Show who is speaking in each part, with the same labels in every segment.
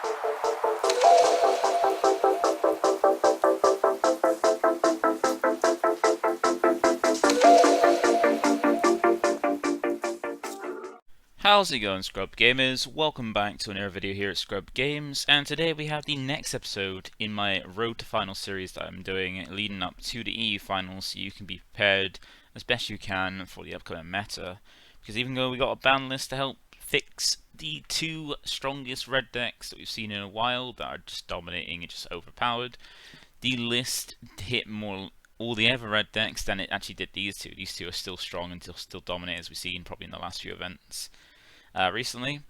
Speaker 1: How's it going, Scrub Gamers? Welcome back to another video here at ScrubGames, and today we have the next episode in my Road to Final series that I'm doing leading up to the EU Finals, so you can be prepared as best you can for the upcoming meta. Because even though we got a ban list to help fix the two strongest red decks that we've seen in a while that are just dominating and just overpowered, the list hit more all the other red decks than it actually did these two. These two are still strong and still dominate, as we've seen probably in the last few events recently.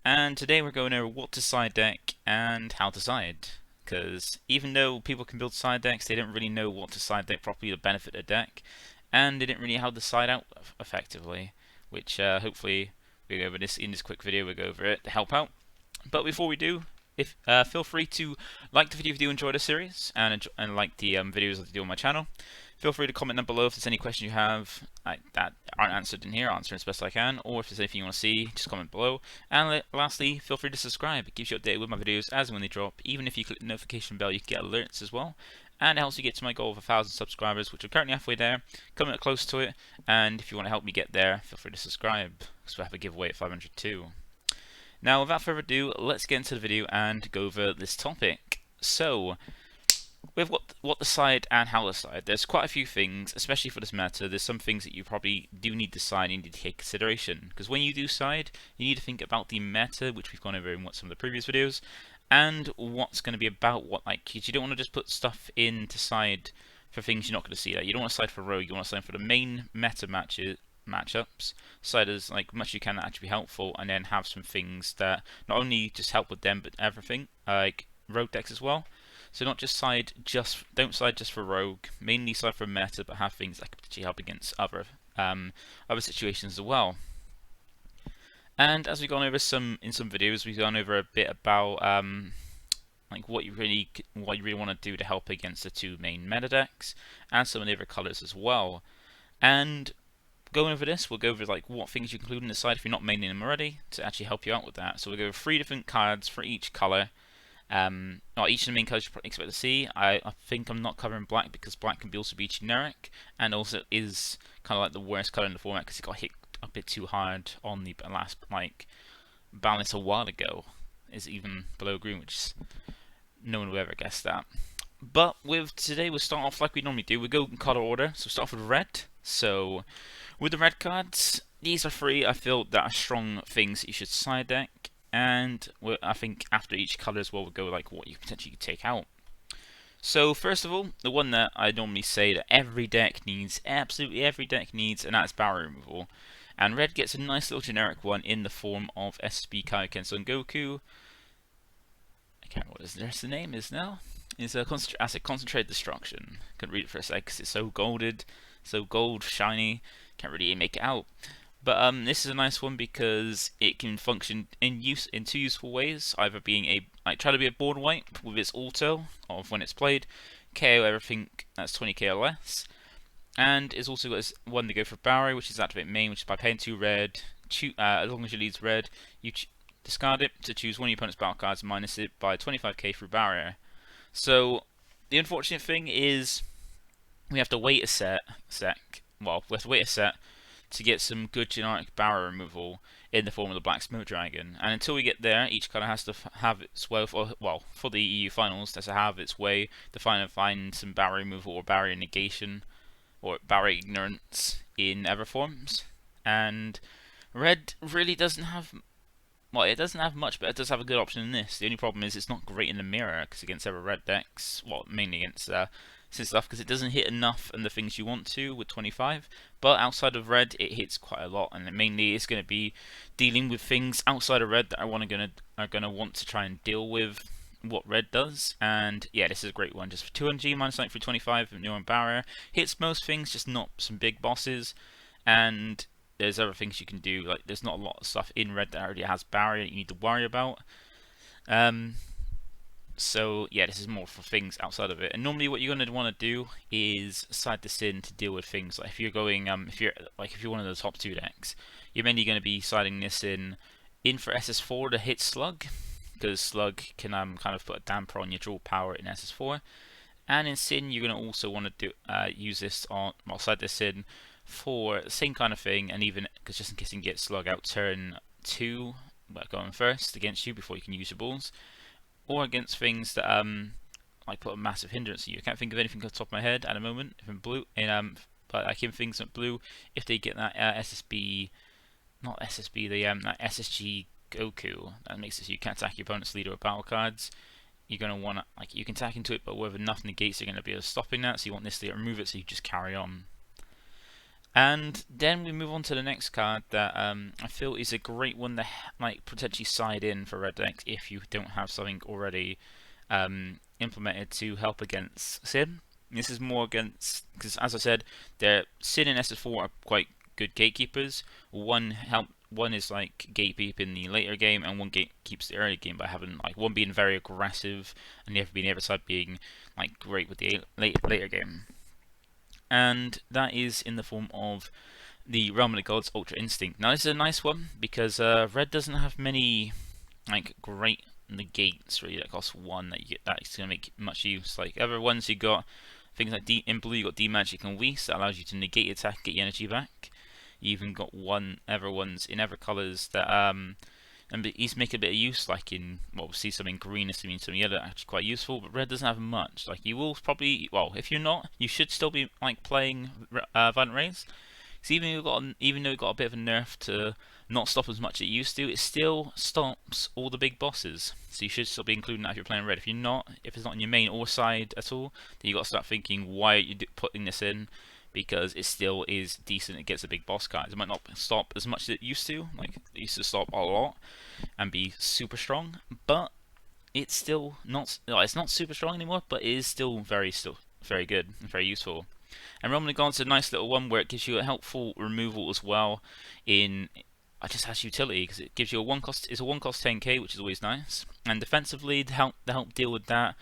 Speaker 1: And today we're going over what to side deck and how to side. Because even though people can build side decks, they don't really know what to side deck properly to benefit a deck, and they didn't really know how to side out effectively. Which hopefully we go over this in this quick video. We'll go over it to help out. But before we do, feel free to like the video if you do enjoy the series and like the videos that I do on my channel. Feel free to comment down below if there's any questions you have that aren't answered in here. I'll answer as best I can, or if there's anything you want to see, just comment below. And lastly, feel free to subscribe. It keeps you updated with my videos as and when they drop. Even if you click the notification bell, you can get alerts as well. And it helps you get to my goal of 1,000 subscribers, which I'm currently halfway there, coming close to it. And if you want to help me get there, feel free to subscribe, because we have a giveaway at 500 too. Now, without further ado, let's get into the video and go over this topic. So, with what to side and how to side, there's quite a few things, especially for this meta. There's some things that you probably do need to side and need to take consideration. Because when you do side, you need to think about the meta, which we've gone over in some of the previous videos, and what's going to be about what, like, you don't want to just put stuff in to side for things you're not going to see. Like, you don't want to side for rogue, you want to side for the main meta matchups, side as like much as you can that actually be helpful, and then have some things that not only just help with them but everything, like rogue decks as well. So don't side just for rogue, mainly side for meta, but have things that can potentially help against other situations as well. And as we've gone over in some videos, we've gone over a bit about like what you really want to do to help against the two main meta decks and some of the other colours as well. And going over this, we'll go over like what things you include in the side if you're not maining them already to actually help you out with that. So we'll go over 3 different cards for each colour. Not each of the main colours you probably expect to see. I think I'm not covering black because black can also be generic, and also is kind of like the worst colour in the format because it got hit a bit too hard on the last balance a while ago. Is even below green, which no one will ever guess that. But with today, we'll start off like we normally do. We'll go in colour order. So we'll start off with red. So with the red cards, these are 3 I feel that are strong things that you should side deck. And I think after each colour as well, we'll go like what you potentially could take out. So first of all, the one that I normally say that every deck needs, absolutely every deck needs, and that's barrier removal. And red gets a nice little generic one in the form of SB Kaioken Son Goku. I can't remember what the rest of the name is now. It's a concentrated destruction. Couldn't read it for a sec because it's so golded, so gold shiny. Can't really make it out. But this is a nice one because it can function in 2 useful ways. Either being try to be a board wipe with its auto of when it's played, KO everything that's 20k or less, and it's also got this one to go for barrier, which is activate main, which is by paying 2 red. As long as your lead's red, you discard it to choose one of your opponent's battle cards, minus it by 25k through barrier. So the unfortunate thing is we have to wait a set to get some good generic barrier removal in the form of the Black Smoke Dragon. And until we get there, each colour has to have its way, for the EU Finals, has to have its way to find some barrier removal or barrier negation or barrier ignorance in other forms. And red really doesn't have, it doesn't have much, but it does have a good option in this. The only problem is it's not great in the mirror, because against other red decks, mainly against stuff, because it doesn't hit enough and the things you want to with 25, but outside of red it hits quite a lot, and mainly it's going to be dealing with things outside of red that are going to want to try and deal with what red does. And yeah, this is a great one, just for 200G minus 9 for 25 with no barrier, hits most things, just not some big bosses. And there's other things you can do, like there's not a lot of stuff in red that already has barrier that you need to worry about. So yeah, this is more for things outside of it. And normally what you're going to want to do is side this in to deal with things like if you're going if you're one of the top 2 decks, you're mainly going to be siding this in for SS4 to hit slug, because Slug can kind of put a damper on your draw power in SS4. And in Sin, you're going to also want to use this on, well, slide this in for the same kind of thing, and even because just in case you can get Slug out turn 2, but going first against you before you can use your balls, or against things that like put a massive hindrance on you. I can't think of anything off the top of my head at the moment. If in blue, but like in things like blue, if they get that SSB, not SSB, that SSG Goku, that makes it so you can't attack your opponent's leader or battle cards. You're going to want to, like, you can attack into it, but with enough negates, you're going to be able to stopping that. So you want this to remove it, so you just carry on. And then we move on to the next card that I feel is a great one to like potentially side in for red decks if you don't have something already implemented to help against Sin. This is more against, because as I said, Sin and SS4 are quite good gatekeepers. One is like gatekeep in the later game, and one gatekeeps the early game by having like one being very aggressive and the other being the other side being like great with the later game. And that is in the form of the Realm of the Gods Ultra Instinct. Now this is a nice one because red doesn't have many like great negates really that cost 1 that you get that's going to make much use. Like other ones you got things like in blue you got D-Magic and Whis that allows you to negate attack, get your energy back. You even got other ones in other colours that and he's making a bit of use, like in, well, we'll see some in green, some yellow, actually quite useful, but red doesn't have much. Like you will probably, well, if you're not, you should still be like playing Violent Rays. So even though you've got a bit of a nerf to not stop as much as it used to, it still stops all the big bosses. So you should still be including that if you're playing red. If you're not, if it's not in your main or side at all, then you got to start thinking, why are you putting this in? Because it still is decent. It gets a big boss card. It might not stop as much as it used to. Like it used to stop a lot and be super strong, but it's still not. No, it's not super strong anymore, but it is still very good and very useful. And Realm of the Gods is a nice little one where it gives you a helpful removal as well. It just has utility because it gives you a one cost 10k, which is always nice. And defensively, to help deal with that,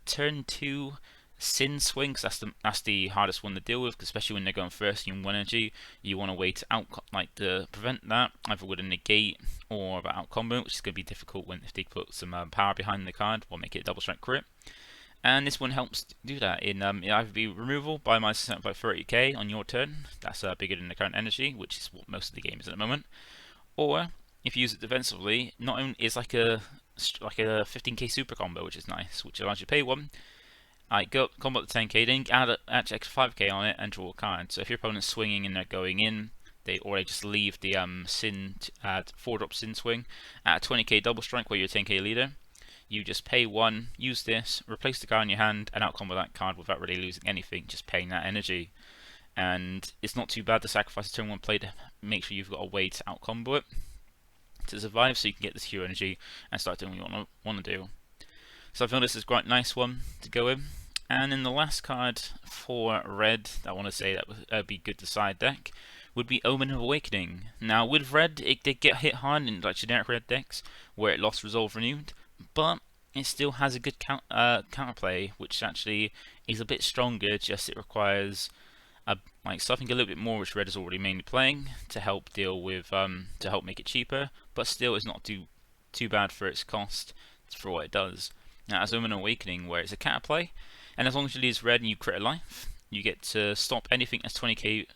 Speaker 1: turn 2. Sin swing, because that's the hardest one to deal with, especially when they're going first and you 1 energy. You want a way to prevent that, either with a negate or about out combo, which is going to be difficult if they put some power behind the card or make it a double strike crit. And this one helps do that in it either be removal by -30 by 30k on your turn. That's bigger than the current energy, which is what most of the game is at the moment. Or if you use it defensively, not only is like a 15k super combo, which is nice, which allows you to pay 1. Go combo the 10k, then add extra 5k on it and draw a card. So if your opponent's swinging and they're going in, they just leave the Sin 4-drop Sin swing at a 20k double strike where you're a 10k leader. You just pay 1, use this, replace the card in your hand, and out combo that card without really losing anything, just paying that energy. And it's not too bad to sacrifice a turn 1 play to make sure you've got a way to out combo it to survive, so you can get this hero energy and start doing what you want to do. So I feel this is quite a nice one to go in. And then the last card for red that I want to say that would be good to side deck would be Omen of Awakening. Now with red, it did get hit hard in like generic red decks where it lost Resolve Renewed, but it still has a good counterplay, which actually is a bit stronger. Just it requires like something a little bit more, which red is already mainly playing to help deal with to help make it cheaper, but still is not too bad for its cost for what it does. Now, as Omen Awakening, where it's a counterplay, and as long as you lose red and you crit a life, you get to stop anything that's 20k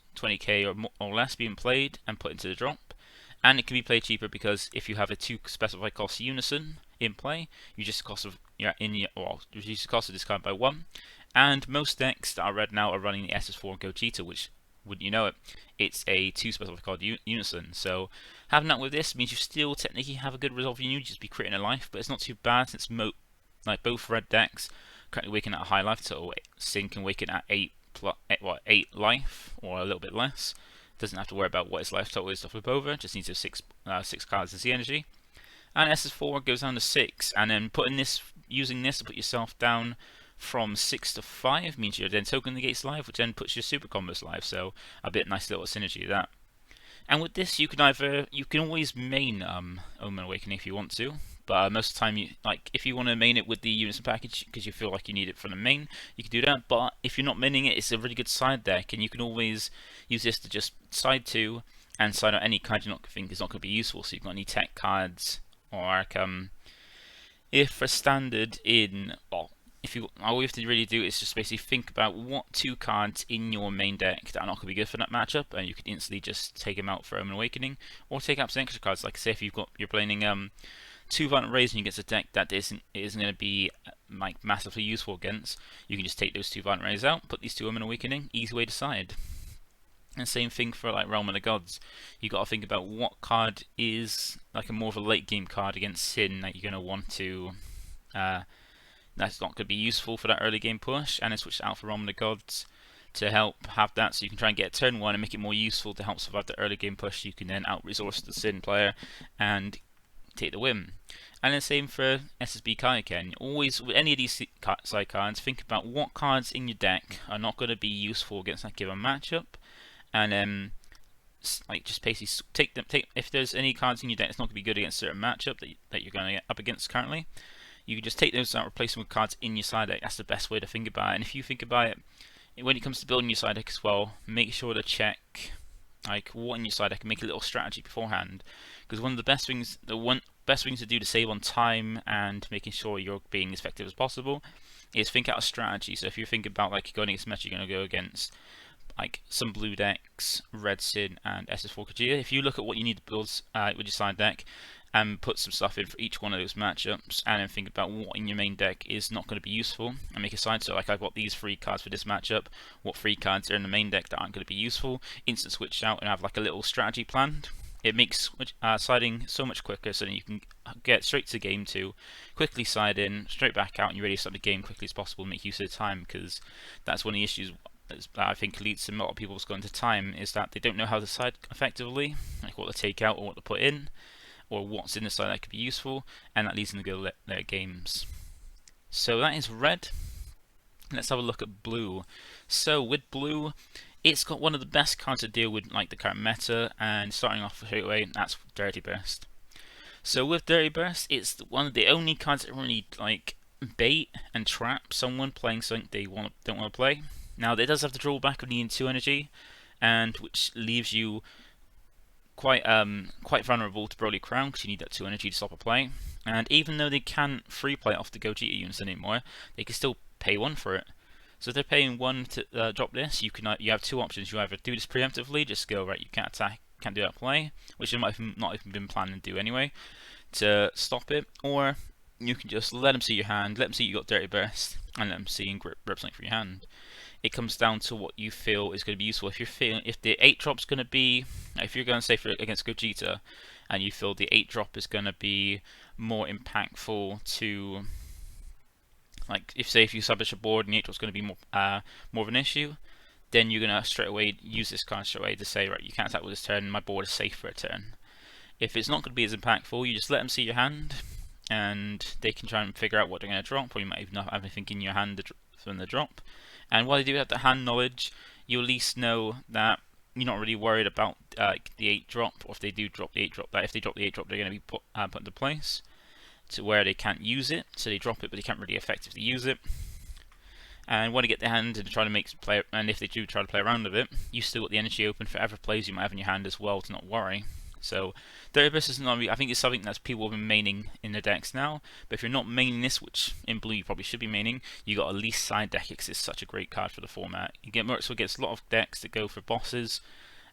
Speaker 1: or less being played and put into the drop. And it can be played cheaper because if you have a 2 specified cost unison in play, you just reduce the cost of this card by 1. And most decks that are red now are running the SS4 Gogeta, which, wouldn't you know it, it's a 2 specified card unison. So having that with this means you still technically have a good resolve you just be critting a life, but it's not too bad since like both red decks currently Awaken at a high life total. Sin can Awaken at 8 life or a little bit less. Doesn't have to worry about what its life total is to flip over. Just needs to 6 cards as the energy. And SS4 goes down to 6, and then using this to put yourself down from 6 to 5 means you're then token negates life, which then puts your super combos live. So a bit nice little synergy of that. And with this, you can always main Omen Awakening if you want to. But most of the time, if you want to main it with the unison package because you feel like you need it for the main, you can do that. But if you're not maining it, it's a really good side deck, and you can always use this to just side 2 and side out any card you think is not going to be useful. So you've got any tech cards or If for standard in, well, if you all you have to really do is just basically think about what 2 cards in your main deck that are not going to be good for that matchup, and you can instantly just take them out for Omen Awakening, or take out some extra cards. Like say if you're playing 2 Violent Rays and you get a deck that isn't going to be like massively useful against, you can just take those 2 Violent Rays out, put these 2 Omen Awakening, easy way to side. And same thing for like Realm of the Gods. You got to think about what card is like a more of a late game card against Sin that you're going to want to. That's not going to be useful for that early game push, and then switch it out for Realm of the Gods to help have that, so you can try and get a turn 1 and make it more useful to help survive the early game push. You can then out resource the Sin player and take the win. And then same for SSB Kaioken. Always with any of these side cards, think about what cards in your deck are not going to be useful against that given matchup, and then like just basically take if there's any cards in your deck that's not going to be good against a certain matchup that you're going to get up against currently, you can just take those out, replace them with cards in your side deck. That's the best way to think about it. And if you think about it, when it comes to building your side deck as well, make sure to check like what in your side deck and make a little strategy beforehand. Because one of the best things, best things to do to save on time and making sure you're being as effective as possible is think out a strategy. So if you think about like going against a match, you're going to go against like some blue decks, Red Sin and SS4 Kajia. If you look at what you need to build with your side deck and put some stuff in for each one of those matchups, and then think about what in your main deck is not going to be useful, and make a side. So like I've got these 3 cards for this matchup, what 3 cards are in the main deck that aren't going to be useful, instant switch out and have like a little strategy planned. It makes siding so much quicker, so then you can get straight to game 2, quickly side in, straight back out, and you're ready to start the game quickly as possible and make use of the time, because that's one of the issues that I think leads to a lot of people going to time, is that they don't know how to side effectively, like what to take out or what to put in, or what's in the side that could be useful, and that leads them to go their games. So that is red. Let's have a look at blue. So with blue, it's got one of the best cards to deal with like the current meta, and starting off straight away, that's Dirty Burst. So with Dirty Burst, it's one of the only cards that really like bait and trap someone playing something they don't want to play. Now it does have the drawback of needing 2 energy, and which leaves you quite vulnerable to Broly Crown, because you need that 2 energy to stop a play. And even though they can't free play off the Gogeta units anymore, they can still pay 1 for it. So if they're paying 1 to drop this, you have 2 options. You either do this preemptively, just go right, you can't attack, can't do that play, which they might have not even been planning to do anyway, to stop it, or you can just let them see your hand, let them see you got Dirty Burst, and let them see and grip something from your hand. It comes down to what you feel is going to be useful. If the 8-drop's going to be, if you're going to say for against Gogeta, and you feel the 8-drop is going to be more impactful to, like if you establish a board and the 8-drop's going to be more of an issue, then you're going to straight away use this card straight away to say, right, you can't attack with this turn, my board is safe for a turn. If it's not going to be as impactful, you just let them see your hand, and they can try and figure out what they're going to drop, or you might even not have anything in your hand from the drop. And while they do have the hand knowledge, you at least know that you're not really worried about the 8-drop, or if they do drop the 8-drop, that if they drop the 8-drop, they're going to be put into place to where they can't use it. So they drop it, but they can't really effectively use it. And when they get their hand and try to make play, and if they do try to play around with it, you still got the energy open for other plays you might have in your hand as well to not worry. So Dirty Burst is not. I think it's something that people have been maining in their decks now. But if you're not maining this, which in blue you probably should be maining, you got at least side deck it, because it's such a great card for the format. You get works against a lot of decks that go for bosses,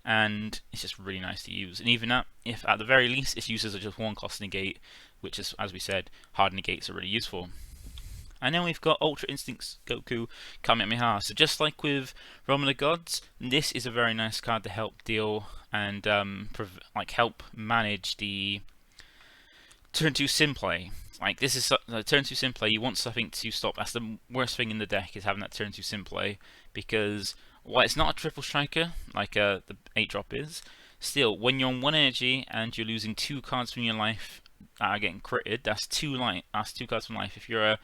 Speaker 1: and it's just really nice to use. And even that, if at the very least it's used as just 1 cost negate, which is, as we said, hard negates are really useful. And then we've got Ultra Instincts Goku Kamehameha. So just like with Realm of the Gods, this is a very nice card to help deal and help manage the turn 2 sim play. Like this is turn 2 sim play. You want something to stop. That's the worst thing in the deck, is having that turn 2 sim play, because while it's not a triple striker like the 8-drop is, still when you're on 1 energy and you're losing 2 cards from your life that are getting critted, that's 2 cards from life. If you're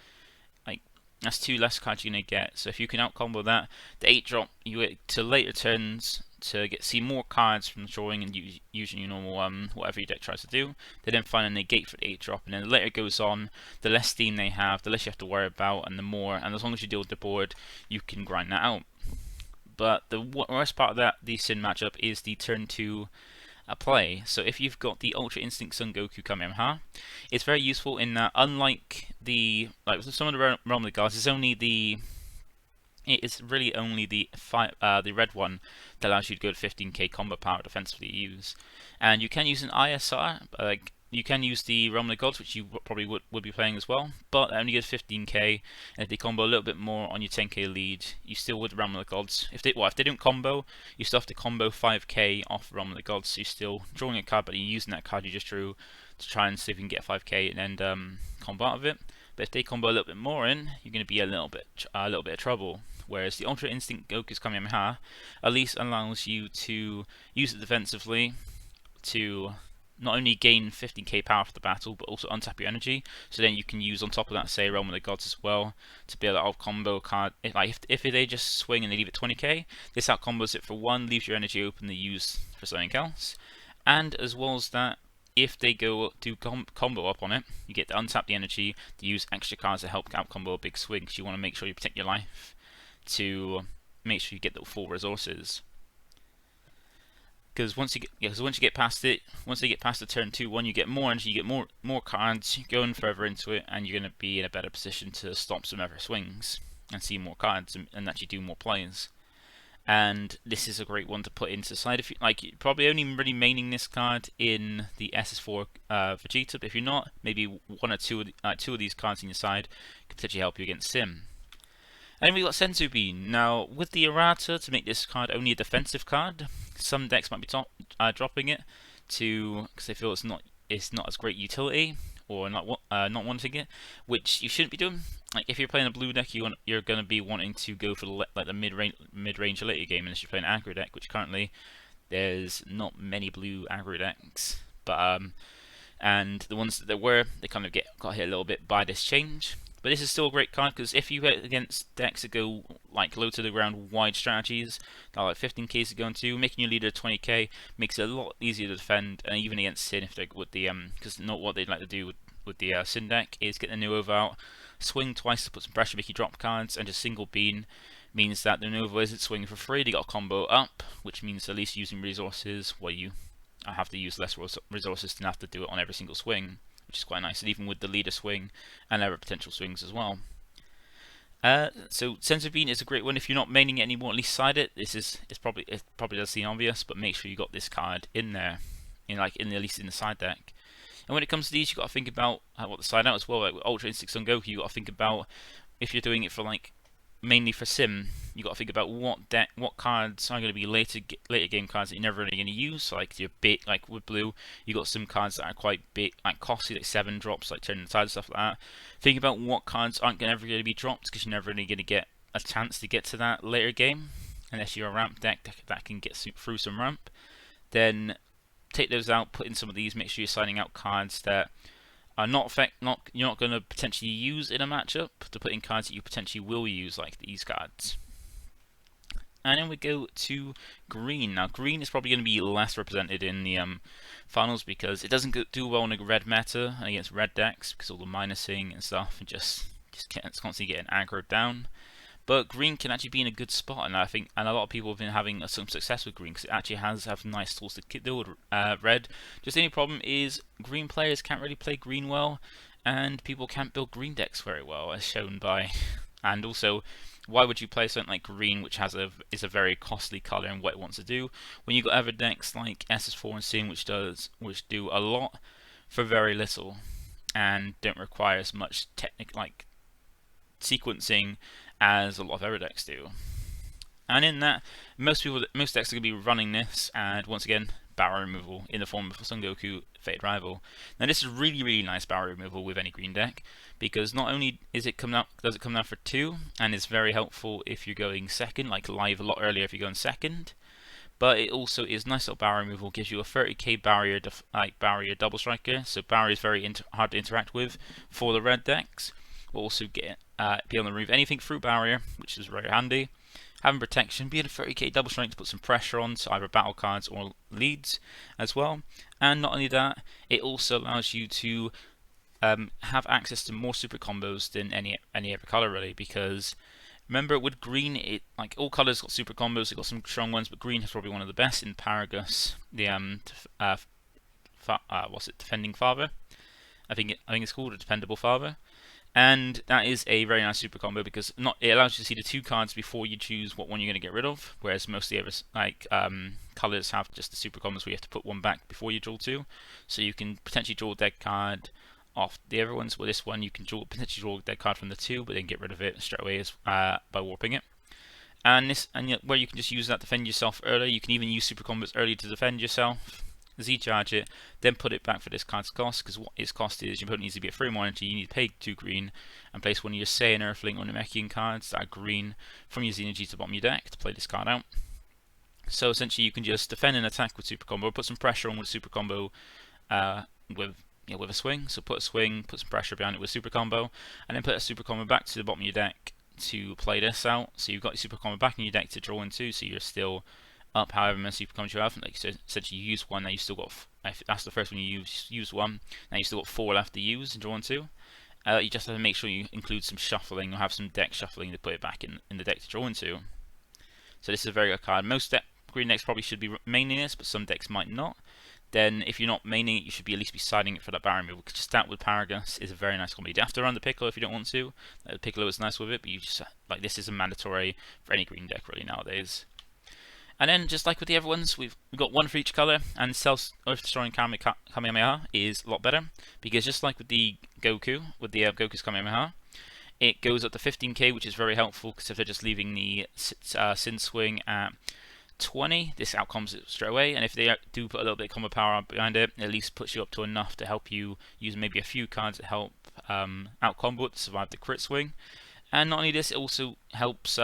Speaker 1: that's 2 less cards you're going to get. So if you can out-combo that, the 8-drop, you get to later turns to see more cards from drawing and using your normal whatever your deck tries to do. They then find a negate for the 8-drop, and then the later it goes on, the less steam they have, the less you have to worry about, and the more, and as long as you deal with the board, you can grind that out. But the worst part of the Sin matchup is the turn 2 play. So if you've got the Ultra Instinct Son Goku Kamehameha, it's very useful in that, unlike the some of the Realm of the Gods, it is really only the red one that allows you to go to 15k combo power defensively to use. And you can use an ISR, you can use the Realm of the Gods, which you probably would be playing as well, but it only goes 15k, and if they combo a little bit more on your 10k lead, you still would Realm of the Gods. If they don't combo, you still have to combo 5k off Realm of the Gods, so you're still drawing a card, but you're using that card you just drew to try and see if you can get 5k and then combo out of it. But if they combo a little bit more in, you're going to be a little bit of trouble. Whereas the Ultra Instinct Goku's Kamehameha at least allows you to use it defensively to not only gain 15k power for the battle, but also untap your energy. So then you can use on top of that, say, Realm of the Gods as well, to be able to out-combo a card. If they just swing and they leave it 20k, this out-combos it for 1, leaves your energy open to use for something else. And as well as that, if they go do combo up on it, you get to untap the energy to use extra cards to help out-combo a big swing, because you want to make sure you protect your life to make sure you get the full resources. Because once you get past it, once they get past the turn 2-1, you get more energy, you get more cards going further into it, and you're going to be in a better position to stop some other swings and see more cards and actually do more plays. And this is a great one to put into side. If you you're probably only really maining this card in the SS4 Vegeta, but if you're not, maybe one or two of these cards in your side could potentially help you against Sim. And then we got Senzu Bean. Now, with the errata, to make this card only a defensive card, some decks might be dropping it because they feel it's not as great utility, or not wanting it, which you shouldn't be doing. Like, if you're playing a blue deck, you're going to be wanting to go for the mid-range later game, unless you're playing an aggro deck, which currently there's not many blue aggro decks. But and the ones that there were, they kind of got hit a little bit by this change. But this is still a great card, because if you hit against decks that go low to the ground wide strategies, like 15k to go into, making your leader 20k makes it a lot easier to defend, and even against Sin, if they with the because not what they'd like to do with the Sin deck is get the Nova out, swing twice to put some pressure, make you drop cards, and just single bean means that the Nova isn't swinging for free. They got a combo up, which means at least using resources where you have to use less resources than have to do it on every single swing, which is quite nice, and even with the leader swing and other potential swings as well. So Senzu Bean is a great one if you're not maining it anymore. At least side it. It probably does seem obvious, but make sure you got this card in there, at least in the side deck. And when it comes to these, you got to think about what the side out as well. Like with Ultra Instinct Son Goku, you got to think about if you're doing it for mainly for Sim, you got to think about what cards are going to be later game cards that you're never really going to use. So like your with blue, you got some cards that are quite big, costly, like 7 drops, like turning the tide and stuff like that. Think about what cards aren't ever going to be dropped, because you're never really going to get a chance to get to that later game, unless you're a ramp deck that can get through some ramp. Then take those out, put in some of these. Make sure you're signing out cards that are you're not going to potentially use in a matchup, to put in cards that you potentially will use, like these cards. And then we go to green. Now green is probably going to be less represented in the finals, because it doesn't do well in a red meta and against red decks, because all the minusing and stuff, and just constantly getting aggroed down. But green can actually be in a good spot, and a lot of people have been having some success with green, because it actually have nice tools to deal with red. Just the only problem is green players can't really play green well, and people can't build green decks very well, as shown by. And also, why would you play something like green, which is a very costly color in what it wants to do, when you got other decks like SS4 and Sin, which do a lot for very little, and don't require as much sequencing as a lot of other decks do. And in that, most decks are going to be running this, and once again, barrier removal in the form of Son Goku Fated Rival. Now this is really nice barrier removal with any green deck, because not only does it come down for 2, and it's very helpful if you're going second, like live a lot earlier if you're going second, but it also is nice little barrier removal. Gives you a 30k barrier double striker, so barrier is very hard to interact with for the red decks. We'll also be able to remove anything through barrier, which is very handy. Having protection, be a 30k double strike to put some pressure on to either battle cards or leads as well. And not only that, it also allows you to have access to more super combos than any other color really, because Remember, with green, it like all colors got super combos. It got some strong ones, but green is probably one of the best in Paragus. The what's it? Defending Father. I think it's called a Dependable Father. And that is a very nice super combo because it allows you to see the 2 cards before you choose what one you're going to get rid of, whereas most of the other colors have just the super combos where you have to put one back before you draw 2. So you can potentially draw a dead card off the other ones. With this one, you can potentially draw a dead card from the 2, but then get rid of it straight away by warping it. And where you can just use that to defend yourself early. You can even use super combos early to defend yourself. Z-charge it, then put it back for this card's cost, because what its cost is, your opponent needs to be at 3 more energy, you need to pay 2 green, and place one of your Saiyan, Earthling, or Namekian cards that are green from your Z-energy to the bottom of your deck to play this card out. So essentially you can just defend and attack with super combo, put some pressure on with super combo with a swing, so put a swing, put some pressure behind it with super combo, and then put a super combo back to the bottom of your deck to play this out. So you've got your super combo back in your deck to draw into, so you're still up however many super combos you have. Like, so essentially you use one, now you still got, if that's the first one you use one, now you still got 4 left to use and draw into. You just have to make sure you include some shuffling or have some deck shuffling to put it back in the deck to draw into. So this is a very good card. Most green decks probably should be maining this, but some decks might not. Then if you're not maining it, you should at least be siding it for that barrier move. Just that with Paragus is a very nice combo. You don't have to run the Piccolo if you don't want to. The Piccolo is nice with it, but you just this is a mandatory for any green deck really nowadays. And then, just like with the other ones, we've got one for each color, and Earth Destroying Kamehameha is a lot better, because just like with the Goku, with the Goku's Kamehameha, it goes up to 15k, which is very helpful, because if they're just leaving the Sin Swing at 20, this outcomes it straight away, and if they do put a little bit of combo power behind it, it at least puts you up to enough to help you use maybe a few cards that help out-combo it to survive the crit swing. And not only this, it also helps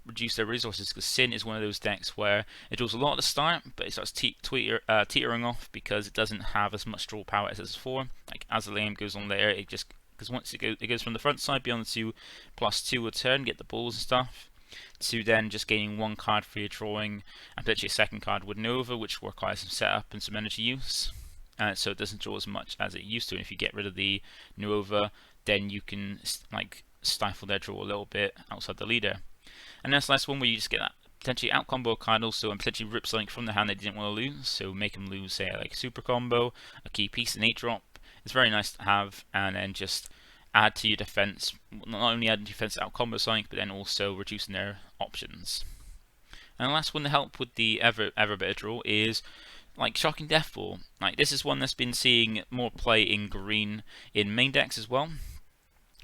Speaker 1: reduce their resources, because Sin is one of those decks where it draws a lot at the start, but it starts teetering off because it doesn't have as much draw power as S4. Like as the lane goes on later, it just because once it goes from the front side beyond to +2 a turn, get the balls and stuff, to then just gaining 1 card for your drawing, and potentially a second card with Nova, which requires some setup and some energy use. So it doesn't draw as much as it used to. And if you get rid of the Nova, then you can stifle their draw a little bit outside the leader. And that's the last one where you just get that potentially out combo card also, and potentially rip something from the hand they didn't want to lose. So make them lose, say, like a super combo, a key piece, an 8-drop. It's very nice to have, and then just add to your defense. Not only add defense out combo something, but then also reducing their options. And the last one to help with the ever better draw is like Shocking Death Ball. Like this is one that's been seeing more play in green in main decks as well,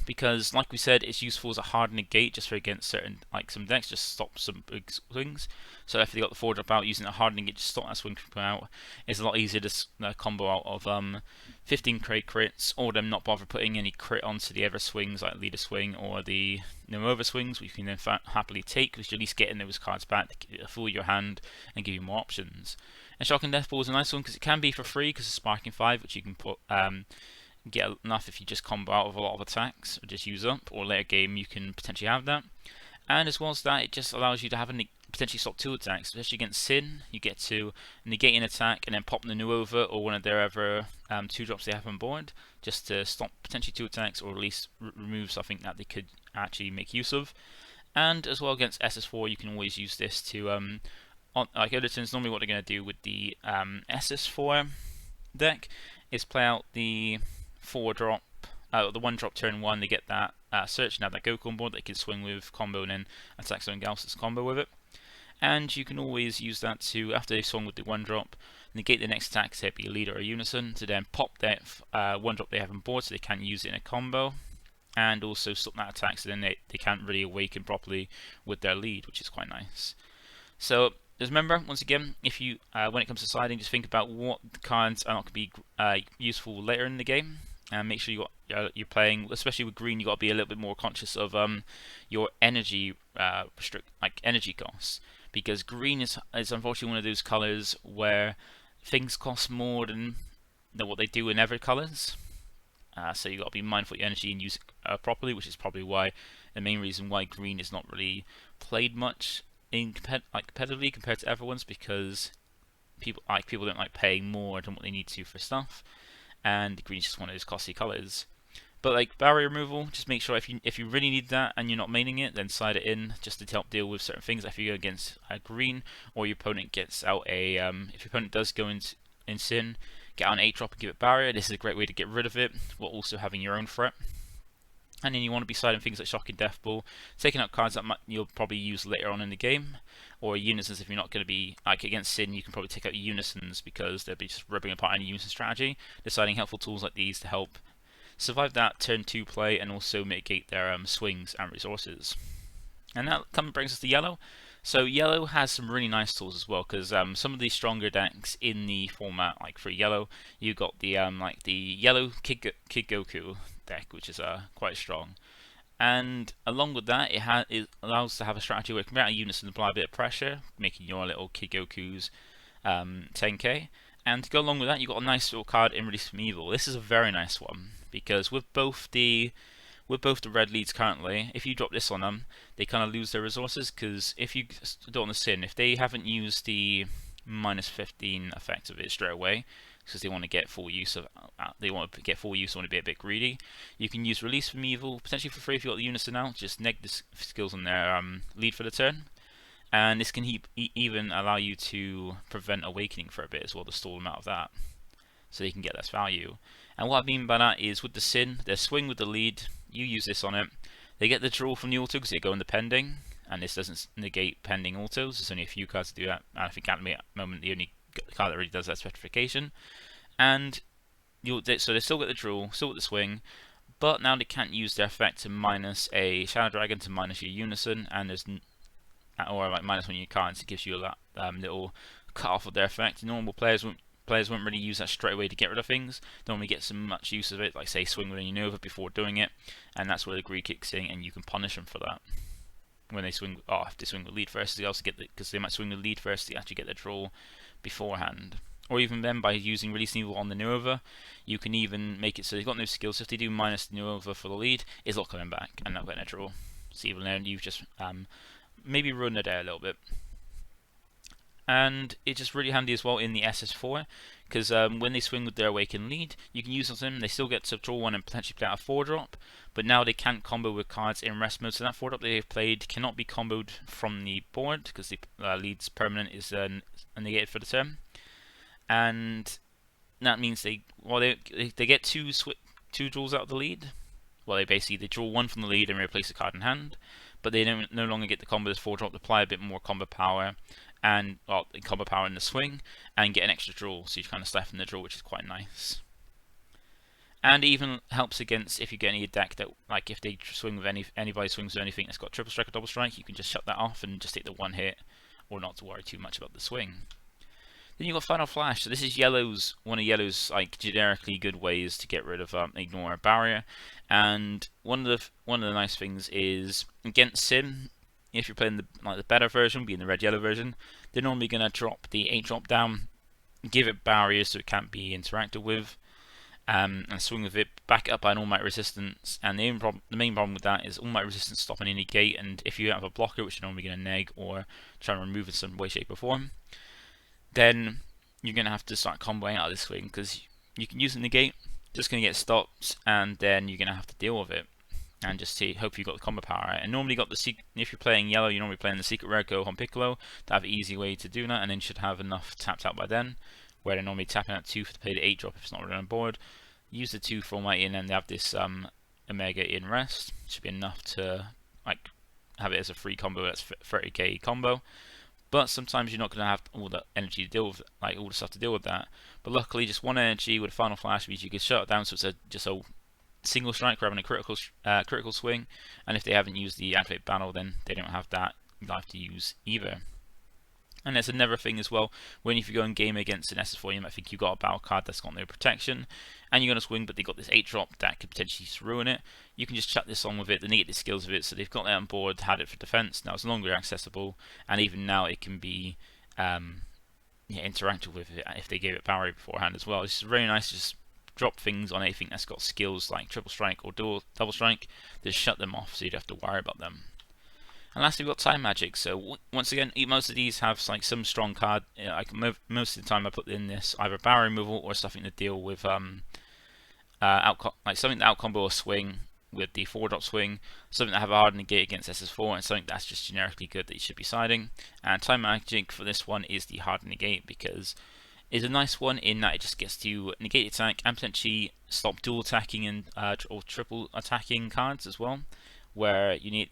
Speaker 1: because like we said, it's useful as a hard negate just for against certain, like some decks, just stop some big swings. So if they got the 4-drop out, using a hard negate to stop that swing from coming out is a lot easier to combo out of 15 crits, or them not bother putting any crit onto the other swings like Leader Swing or the Novemeber swings, which you can then happily take, because you're at least getting those cards back to fool your hand and give you more options. And Shocking Death Ball is a nice one because it can be for free, because it's Sparking 5, which you can put get enough if you just combo out of a lot of attacks or just use up, or later game you can potentially have that. And as well as that, it just allows you to have potentially stop 2 attacks, especially against Sin. You get to negate an attack and then pop the new over or one of their other 2-drops they have on board, just to stop potentially 2 attacks, or at least remove something that they could actually make use of. And as well against SS4, you can always use this to like other turns. Normally what they're going to do with the SS4 deck is play out the 4-drop, the 1-drop turn 1, they get that search and have that Goku on board. They can swing with combo and then attack someone else's combo with it. And you can always use that to, after they swung with the 1-drop, negate the next attack, say it be a leader or unison, to then pop that 1-drop they have on board so they can't use it in a combo, and also stop that attack so then they can't really awaken properly with their lead, which is quite nice. So just remember, once again, if you when it comes to siding, just think about what cards are not going to be useful later in the game. And make sure you're playing, especially with green, you got to be a little bit more conscious of your energy energy costs, because green is unfortunately one of those colors where things cost more than what they do in other colors. So you got to be mindful of your energy and use it properly, which is probably why the main reason why green is not really played much in competitively compared to other ones, because people don't like paying more than what they need to for stuff. And green is just one of those costly colours. But like barrier removal, just make sure if you really need that and you're not maining it, then slide it in just to help deal with certain things. If you go against a green, or your opponent gets out a if your opponent does go in sin, get out an 8-drop and give it barrier. This is a great way to get rid of it while also having your own threat. And then you want to be sliding things like Shocking Death Ball, taking out cards that you'll probably use later on in the game, or Unisons if you're not going to be, like against Sin, you can probably take out Unisons because they'll be just ripping apart any Unison strategy. Deciding helpful tools like these to help survive that turn 2 play and also mitigate their swings and resources. And that brings us to yellow. So yellow has some really nice tools as well, because some of the stronger decks in the format, like for yellow, you got the like the yellow Kid Goku deck, which is quite strong. And along with that, it allows to have a strategy where it can be out of unison and apply a bit of pressure, making your little Kid Gokus 10k. And to go along with that, you've got a nice little card in Release from Evil. This is a very nice one, because with both the red leads currently, if you drop this on them, they kind of lose their resources, because if you do it on the Sin, if they haven't used the -15 effect of it straight away, because they want to get full use of, want to be a bit greedy, you can use Release from Evil, potentially for free if you got the Unison out, just neg the skills on their lead for the turn. And this can even allow you to prevent Awakening for a bit as well, to stall them out of that, so they can get less value. And what I mean by that is with the Sin, their swing with the lead, you use this on it, they get the draw from the auto because they go in the pending, and this doesn't negate pending autos. There's only a few cards to do that, and I think at the moment the only card that really does that specification. And so they still get the draw, still get the swing, but now they can't use their effect to minus a Shadow Dragon to minus your Unison, and there's or like minus one of your cards. It gives you a little cut off of their effect. Normal players won't really use that straight away to get rid of things. Don't really get so much use of it, like say swing with a Nova before doing it, and that's where the greed kicks in, and you can punish them for that. When they swing, if they swing with lead first, they also get because they might swing with lead first, they actually get the draw beforehand. Or even then, by using Release Evil on the Nova, you can even make it so they've got no skills. So if they do minus the Nova for the lead, it's not coming back, and not getting a draw. So even then, you've just maybe ruined their day a little bit. And it's just really handy as well in the SS4, because when they swing with their Awaken lead, you can use them. They still get to draw one and potentially play out a 4-drop, but now they can't combo with cards in rest mode. So that 4-drop they've played cannot be comboed from the board, because the lead's permanent is negated for the turn. And that means they get two draws out of the lead. Well, they draw one from the lead and replace the card in hand, but they no longer get the combo as 4-drop to apply a bit more combo power, and combo power in the swing, and get an extra draw, so you kind of stiffen the draw, which is quite nice. And it even helps against if you get any deck that, like if they swing with anybody swings with anything that's got triple strike or double strike, you can just shut that off and just take the one hit, or not to worry too much about the swing. Then you've got Final Flash. So this is one of yellow's like generically good ways to get rid of ignore a barrier. And one of the nice things is against Sim, if you're playing the better version, being the red-yellow version, they're normally going to drop the 8-drop down, give it barriers so it can't be interacted with, and swing with it, back it up by an all-might resistance. And the main problem with that is all-might resistance stopping any gate, and if you have a blocker, which you're normally going to neg or try and remove in some way, shape or form, then you're going to have to start comboing out of this swing, because you can use it in the gate, just going to get stopped, and then you're going to have to deal with it. And just hope you got the combo power right. And normally got if you're playing yellow, you're normally playing the Secret Rare Go Hon Piccolo to have an easy way to do that, and then should have enough tapped out by then, where they're normally tapping out 2 to play the 8-drop if it's not already on board. Use the 2 for Almighty, and then they have this Omega in rest. Should be enough to like have it as a free combo. That's 30k combo. But sometimes you're not going to have all the energy to deal with, like all the stuff to deal with that. But luckily, just one energy with Final Flash means you can shut it down, so it's just a single strike rather than a critical swing. And if they haven't used the Activate Battle, then they don't have that life to use either. And there's another thing as well, when if you go in game against an SS4, you might think you've got a battle card that's got no protection, and you're going to swing, but they've got this 8-drop that could potentially ruin it. You can just chuck this on with it, they need the skills of it, so they've got that on board, had it for defense, now it's no longer accessible, and even now it can be interacted with it if they gave it barrier beforehand as well. It's very nice to just drop things on anything that's got skills like triple strike or double strike, just shut them off so you don't have to worry about them. And lastly, we've got Time Magic. So once again, most of these have like some strong card. Most of the time, I put in this either barrier removal or something to deal with like something that out combo a swing with the 4-drop swing, something that have a hard negate against SS4, and something that's just generically good that you should be siding. And time magic for this one is the hard negate because it's a nice one in that it just gets to negate attack and potentially stop dual attacking and or triple attacking cards as well, where you need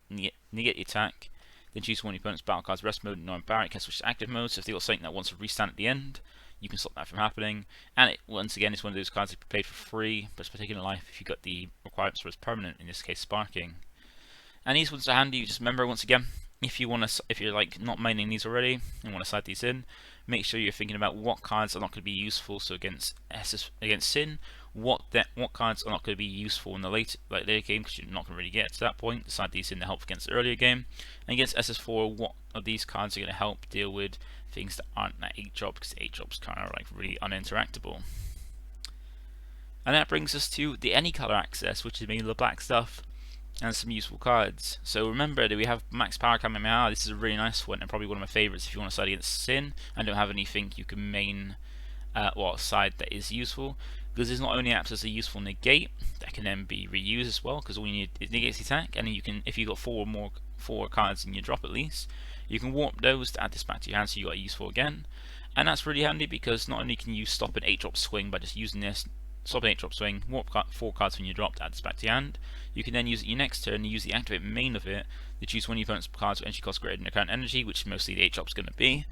Speaker 1: negate the attack, then choose one of your opponent's battle cards rest mode, non-barrack, can switch to active mode. So if they've got something that wants to restand at the end, you can stop that from happening. And it, once again, it's one of those cards that can be played for free, but it's particularly life if you've got the requirements for its permanent, in this case sparking. And these ones are handy. Just remember once again, if you're like not mining these already and want to side these in, make sure you're thinking about what cards are not going to be useful. So against Sin, what cards are not going to be useful in the later game because you're not going to really get to that point. Decide these in to help against the earlier game. And against SS4, what of these cards are going to help deal with things that aren't that 8-drop, because 8-drop's kind of like really uninteractable. And that brings us to the any color access, which is mainly the black stuff and some useful cards. So remember that we have Max Power Kamehameha. This is a really nice one and probably one of my favorites if you want to side against Sin and don't have anything you can main side that is useful, because this not only acts as a useful negate that can then be reused as well, because all you need is negates the attack, and then you can, if you've got four cards in your drop at least, you can warp those to add this back to your hand so you got it useful again. And that's really handy because not only can you stop an 8-drop swing by just using this, stop an 8-drop swing, warp 4 cards from your drop to add this back to your hand, you can then use it your next turn and use the activate main of it to choose one of your opponent's cards with entry cost greater than their current energy, which mostly the 8-drop's going to be,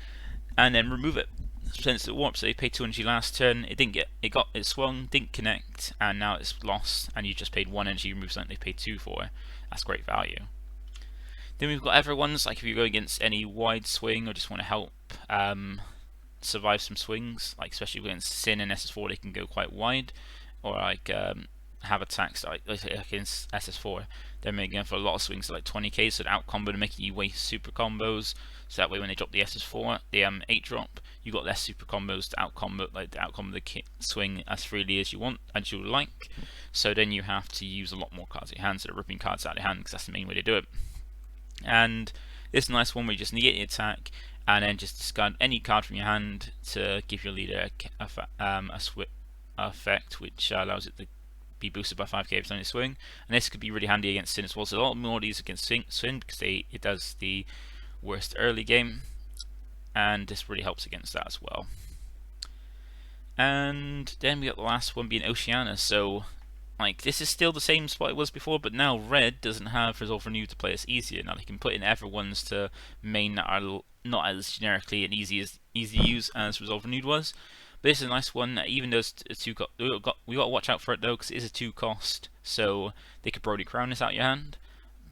Speaker 1: and then remove it. Since it warped, so they paid 2 energy last turn, it swung, didn't connect, and now it's lost, and you just paid 1 energy, remove something they paid 2 for. That's great value. Then we've got everyone's, like if you go against any wide swing or just want to help survive some swings, like especially against Sin and SS4, they can go quite wide, or like have attacks like against SS4, they're making for a lot of swings, so like 20k, so the out combo to making you waste super combos, so that way when they drop the SS4, the 8-drop, you got less super combos to out combo, like the outcome of the swing as freely as you want, as you like. So then you have to use a lot more cards in your hand, so they're ripping cards out of your hand because that's the main way to do it. And this nice one where you just negate the attack and then just discard any card from your hand to give your leader a effect which allows it to be boosted by 5k every time they swing. And this could be really handy against Sin as well. So a lot more of these against Sin because it does the worst early game, and this really helps against that as well. And then we got the last one being Oceana. So like this is still the same spot it was before, but now red doesn't have Resolve Renew to play this easier. Now they can put in everyone's to main that are not as generically and easy to use as Resolve Renewed was. But this is a nice one, even though it's we got to watch out for it though, because it is a 2 cost, so they could Brody Crown this out your hand.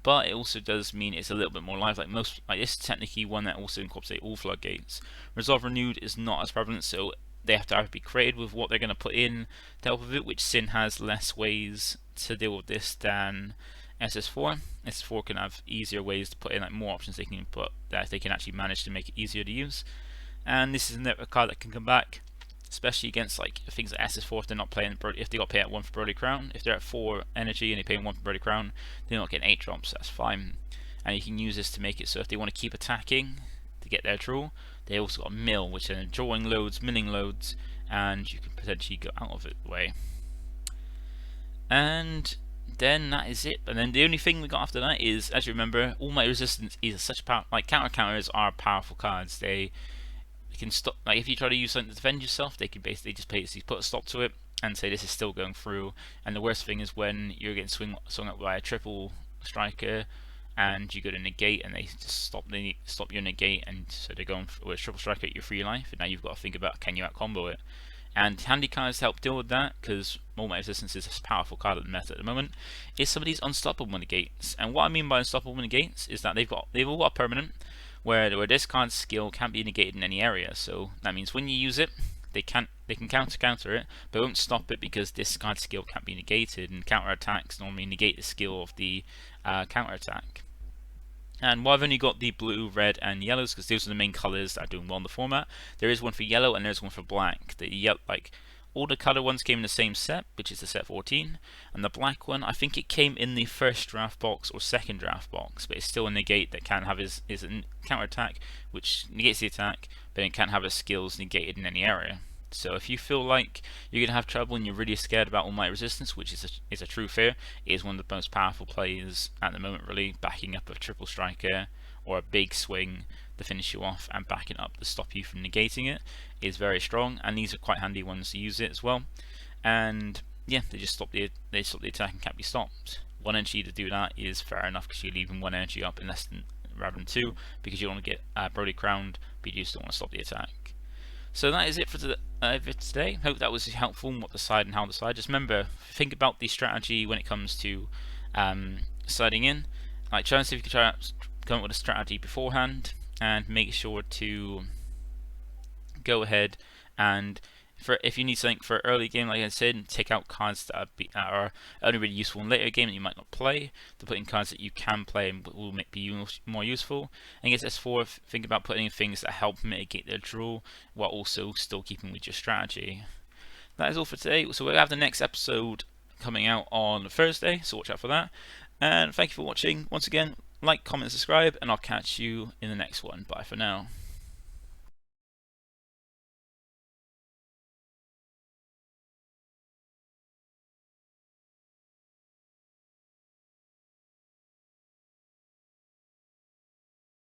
Speaker 1: But it also does mean it's a little bit more live. Like this is technically one that also incorporates all floodgates. Resolve Renewed is not as prevalent, so they have to either be creative with what they're going to put in to help with it, which Sin has less ways to deal with this than SS4. SS4 can have easier ways to put in, like more options they can put that they can actually manage to make it easier to use. And this is a card that can come back, especially against like things like SS4 if they're not playing if they got paid at 1 for Brody Crown. If they're at 4 energy and they pay 1 for Brody Crown, they're not getting 8 drops, so that's fine. And you can use this to make it so if they want to keep attacking to get their draw, they also got mill, which are drawing loads, milling loads, and you can potentially go out of it the way. And then that is it. And then the only thing we got after that is, as you remember, All Might Resistance is such a power, like counters are powerful cards. They can stop, like if you try to use something to defend yourself, they can basically just put a stop to it and say this is still going through. And the worst thing is when you're getting swung up by a triple striker and you go to negate and they just stop your negate, and so they're going with a triple striker at your free life, and now you've got to think about can you out combo it. And handy cards help deal with that, because All Might Resistance is a powerful card at the meta at the moment, is some of these unstoppable negates. And what I mean by unstoppable negates is that they've all got a permanent where this card's skill can't be negated in any area. So that means when you use it, they can counter it, but won't stop it because this card's skill can't be negated, and counter attacks normally negate the skill of the counter attack. And while I've only got the blue, red, and yellows, because those are the main colours that are doing well in the format, there is one for yellow and there's one for black. All the colour ones came in the same set, which is the set 14, and the black one, I think it came in the first draft box or second draft box, but it's still a negate that can have is a counter attack, which negates the attack, but it can't have its skills negated in any area. So if you feel like you're going to have trouble and you're really scared about All-Might Resistance, which is a true fear, it is one of the most powerful players at the moment, really, backing up a triple striker or a big swing to finish you off and backing up to stop you from negating it is very strong, and these are quite handy ones to use it as well. And yeah, they stop the attack and can't be stopped. One energy to do that is fair enough because you're leaving one energy up in less than rather than two, because you don't want to get Brody crowned, but you just don't want to stop the attack. So that is it for today. Hope that was helpful in what to decide and how to decide. Just remember, think about the strategy when it comes to sliding in. Like, try and see if you can try out, come up with a strategy beforehand, and make sure to go ahead and if you need something for early game, like I said, take out cards that are only really useful in later game that you might not play, to put in cards that you can play and will be more useful. And I guess S4, think about putting in things that help mitigate their draw while also still keeping with your strategy. That is all for today. So we'll have the next episode coming out on Thursday, so watch out for that. And thank you for watching. Once again, like, comment, subscribe, and I'll catch you in the next one. Bye for now.